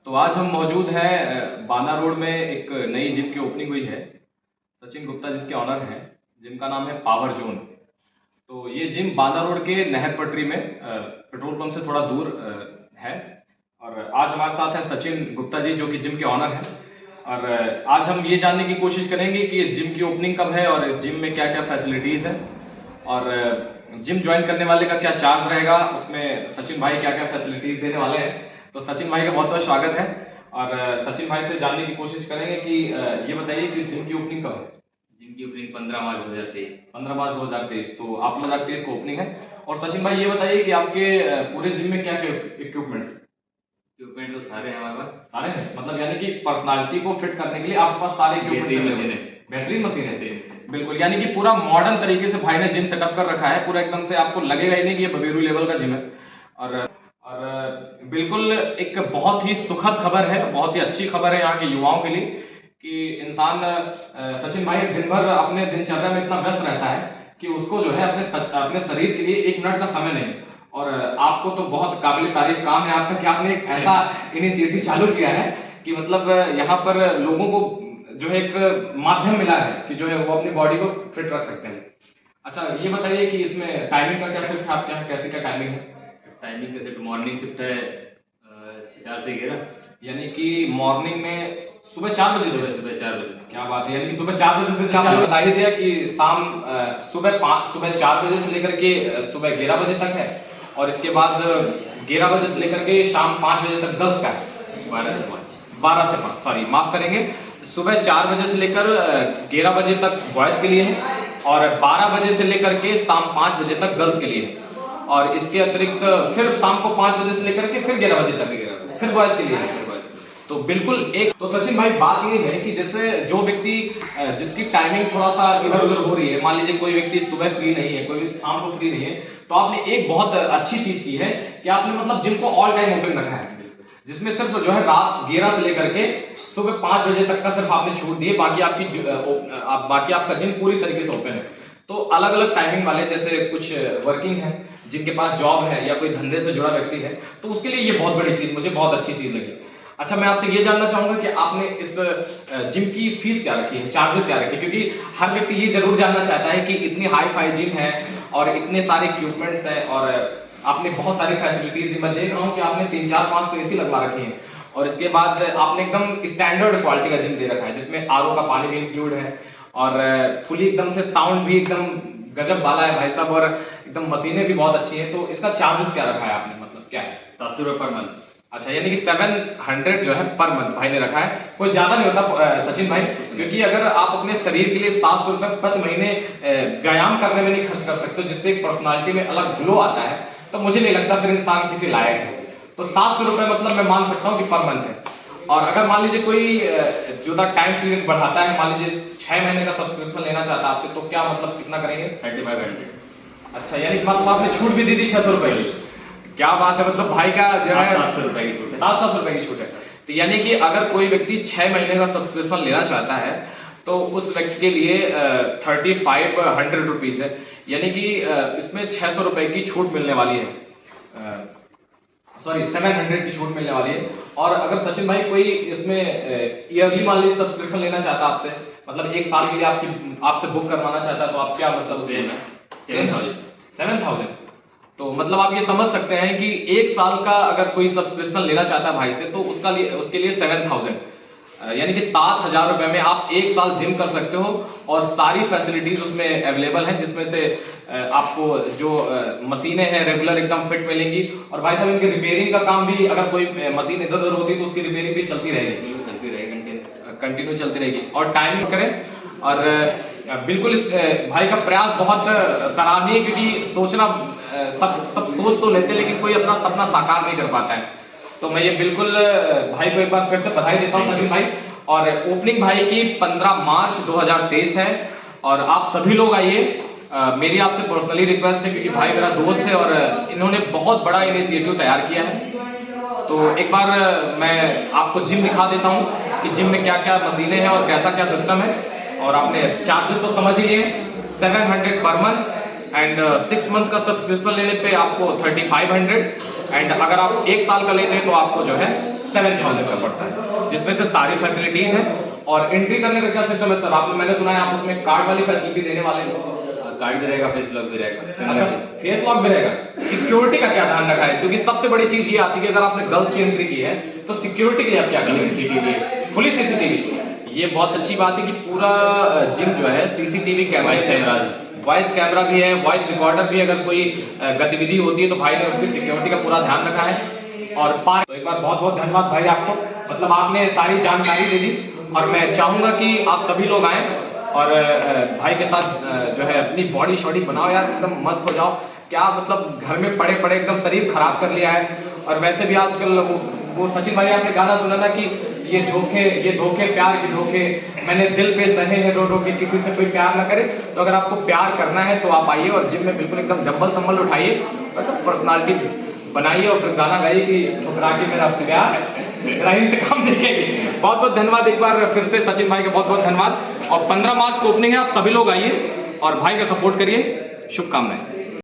तो आज हम मौजूद हैं बाना रोड में एक नई जिम की ओपनिंग हुई है। सचिन गुप्ता जिसके ऑनर हैं, जिम का नाम है पावर जोन। तो ये जिम बाना रोड के नहर पटरी में पेट्रोल पंप से थोड़ा दूर है। और आज हमारे साथ है सचिन गुप्ता जी जो कि जिम के ऑनर हैं। और आज हम ये जानने की कोशिश करेंगे कि इस जिम की ओपनिंग कब है और इस जिम में क्या क्या फैसिलिटीज़ है और जिम ज्वाइन करने वाले का क्या चार्ज रहेगा, उसमें सचिन भाई क्या क्या फैसिलिटीज़ देने वाले हैं। तो सचिन भाई का बहुत बहुत स्वागत है। और सचिन भाई से जानने की कोशिश करेंगे कि ये बताइए कि इस जिम की ओपनिंग कब है। जिम की ओपनिंग 15 मार्च 2023। 15 मार्च 2023। तो आप 2023 को ओपनिंग है। और सचिन भाई ये बताइए कि आपके पूरे जिम में क्या क्या इक्विपमेंट्स। इक्विपमेंट तो सारे हैं हमारे पास। सारे हैं, मतलब यानी कि पर्सनालिटी को फिट करने के लिए आपके पास सारे बेहतरीन मशीन है। बेहतरीन मशीन है, बिल्कुल। यानी कि पूरा मॉडर्न तरीके से भाई ने जिम सेटअप कर रखा है, पूरा एकदम से आपको लगेगा ही नहीं कि ये बबेरू लेवल का जिम है। और बिल्कुल एक बहुत ही सुखद खबर है, बहुत ही अच्छी खबर है यहाँ के युवाओं के लिए कि इंसान सचिन भाई दिन भर अपने दिनचर्या में इतना व्यस्त रहता है कि उसको जो है अपने शरीर के लिए 1 मिनट का समय नहीं। और आपको तो बहुत काबिल तारीफ काम है आपका कि आपने एक ऐसा इनिशिएटिव चालू किया है कि मतलब यहाँ पर लोगों को जो है एक माध्यम मिला है कि जो है वो अपनी बॉडी को फिट रख सकते हैं। अच्छा ये बताइए कि इसमें टाइमिंग का क्या शिफ्ट है आपके यहाँ, कैसे क्या टाइमिंग है। टाइमिंग का शिफ्ट मॉर्निंग शिफ्ट है 4 से 11। यानी कि मॉर्निंग में सुबह 4 बजे से। सुबह 4 बजे। क्या बात है, यानी कि सुबह 4 बजे से आपने बता ही दिया कि शाम सुबह 4 बजे से लेकर के सुबह 11 बजे तक है। और इसके बाद 11 बजे से लेकर के शाम 5 बजे तक गर्ल्स का है। 12 से 5 सॉरी माफ करेंगे। सुबह 4 बजे से लेकर 11 बजे तक बॉयज के लिए है और 12 बजे से लेकर के शाम 5 बजे तक गर्ल्स के लिए है। और इसके अतिरिक्त फिर शाम को 5 बजे से लेकर के फिर 11 बजे तक फिर बॉयज के लिए है। तो बिल्कुल एक तो सचिन भाई बात ये है कि जैसे जो व्यक्ति जिसकी टाइमिंग थोड़ा सा इधर उधर हो रही है, मान लीजिए कोई व्यक्ति सुबह फ्री नहीं है, कोई शाम को फ्री नहीं है, तो आपने एक बहुत अच्छी चीज की है कि आपने मतलब जिम को ऑल टाइम ओपन रखा है, जिसमें सिर्फ जो है रात 11 से लेकर के सुबह 5 बजे तक का सिर्फ आपने छूट दिए, बाकी आपका जिम पूरी तरीके से ओपन है। तो अलग अलग टाइमिंग वाले जैसे कुछ वर्किंग है, जिनके पास जॉब है या कोई धंधे से जुड़ा व्यक्ति है, तो उसके लिए ये बहुत बड़ी चीज, मुझे बहुत अच्छी चीज लगी। अच्छा मैं आपसे ये जानना चाहूंगा कि आपने इस जिम की फीस क्या रखी है, चार्जेस क्या रखे, क्योंकि हर व्यक्ति ये जरूर जानना चाहता है कि इतनी हाई फाई जिम है और इतने सारे इक्विपमेंट्स हैं और आपने बहुत सारी फैसिलिटीज, मैं देख रहा हूँ कि आपने 3 4 5 तो एसी लगवा रखी है और इसके बाद आपने एकदम स्टैंडर्ड क्वालिटी का जिम दे रखा है जिसमें आरओ का पानी भी इंक्लूड है और फुली एकदम से साउंड भी एकदम गजब वाला है भाई साहब, और एकदम मशीनें भी बहुत अच्छी हैं। तो इसका चार्जेस क्या रखा है आपने, मतलब क्या है। 700 रुपये पर मंथ। अच्छा यानी कि 700 जो है पर मंथ भाई ने रखा है, कोई ज्यादा नहीं होता सचिन भाई, क्योंकि अगर आप अपने शरीर के लिए 700 रुपये प्रति महीने व्यायाम करने में नहीं खर्च कर सकते जिससे एक पर्सनालिटी में अलग ग्लो आता है, तो मुझे नहीं लगता फिर इंसान किसी लायक है। तो 700 रुपये मतलब मैं मान सकता हूँ कि पर मंथ है। और अगर मान लीजिए कोई जो टाइम पीरियड बढ़ाता है, मान लीजिए 6 महीने का सब्सक्रिप्शन लेना चाहता है आपसे, तो क्या मतलब कितना करेंगे। 3500। अच्छा यानी मतलब आपने छूट भी दी थी 600 रुपये की। क्या बात है, मतलब भाई का जो है 700 रुपये की छूट है। 700 रुपये की छूट है। तो यानी कि अगर कोई व्यक्ति 6 महीने का सब्सक्रिप्शन लेना चाहता है तो उस व्यक्ति के लिए 3500 रुपीज है, यानी कि इसमें 600 रुपए की छूट मिलने वाली है, सॉरी 700 की छूट मिलने वाली है। और अगर सचिन भाई कोई इसमें ईयरली मान लीजिए सब्सक्रिप्शन लेना चाहता है आपसे, मतलब 1 साल के लिए आपसे बुक करवाना चाहता है, तो आप क्या मतलब सेम है 7000। तो मतलब आप ये समझ सकते हैं कि 1 साल का अगर कोई सब्सक्रिप्शन लेना चाहता है भाई से, तो उसके लिए 7000 यानी कि 7000 रुपए में आप 1 साल जिम कर सकते हो और सारी फैसिलिटीज उसमें अवेलेबल हैं, जिसमें से आपको जो मशीनें हैं रेगुलर एकदम फिट मिलेंगी। और भाई साहब इनकी रिपेयरिंग का काम भी, अगर कोई मशीन इधर उधर होती तो उसकी रिपेयरिंग भी चलती रहेगी, कंटिन्यू चलती रहेगी। और टाइम करें और बिल्कुल इस भाई का प्रयास बहुत सराहनीय, क्योंकि सोचना सब सोच तो लेते लेकिन कोई अपना सपना साकार नहीं कर पाता है। तो मैं ये बिल्कुल भाई को एक बार फिर से बधाई देता हूँ सचिन भाई। और ओपनिंग भाई की 15 मार्च 2023 है और आप सभी लोग आइए। मेरी आपसे पर्सनली रिक्वेस्ट है, क्योंकि भाई मेरा दोस्त है और इन्होंने बहुत बड़ा इनिशिएटिव तैयार किया है। तो एक बार मैं आपको जिम दिखा देता हूँ कि जिम में क्या क्या मशीनें हैं और कैसा क्या सिस्टम है। और आपने चार्जेस तो समझ ही लिए, 700 पर मंथ एंड 6 मंथ का सब्सक्रिप्शन लेने पे आपको 3500 एंड अगर आप 1 साल का लेते हैं तो आपको जो है 7000 का पड़ता है, जिसमें से सारी फैसिलिटीज है। और एंट्री करने का क्या सिस्टम है सर? आप मैंने सुना है आप उसमें कार्ड वाली फैसिलिटी देने वाले हैं। कार्ड भी रहेगा, फेस लॉक भी रहेगा। अच्छा, फेस लॉक भी रहेगा। सिक्योरिटी का क्या ध्यान रखा है? क्योंकि सबसे बड़ी चीज ये आती है कि अगर आपने गर्ल्स की एंट्री की है तो सिक्योरिटी के लिए आप क्या करेंगे? CCTV, fully CCTV. ये बहुत अच्छी बात है कि पूरा जिम जो है सीसीटीवी कैमरा, वॉइस कैमरा भी है, वॉइस रिकॉर्डर भी है। अगर कोई गतिविधि होती है तो भाई ने उसकी सिक्योरिटी का पूरा ध्यान रखा है। और तो एक बार बहुत बहुत धन्यवाद भाई आपको, मतलब आपने सारी जानकारी दे दी। और मैं चाहूंगा कि आप सभी लोग आएं और भाई के साथ जो है अपनी बॉडी शॉडी बनाओ यार, एकदम मस्त हो जाओ। क्या मतलब घर में पड़े पड़े एकदम शरीर खराब कर लिया है। और वैसे भी आजकल वो सचिन भाई आपने गाना सुना ना कि ये धोखे प्यार के धोखे मैंने दिल पे सहे हैं रो रो के, किसी से कोई प्यार ना करे। तो अगर आपको प्यार करना है तो आप आइए और जिम में बिल्कुल एकदम डंबल संबल उठाइए, मतलब पर्सनालिटी बनाइए और फिर गाना गाइए कि ठुकरा के मेरा प्यार मेरा इंतकाम देखेंगे। बहुत बहुत धन्यवाद एक बार फिर से सचिन भाई का बहुत बहुत धन्यवाद। और 15 मार्च को ओपनिंग है, आप सभी लोग आइए और भाई का सपोर्ट करिए। शुभकामनाएं।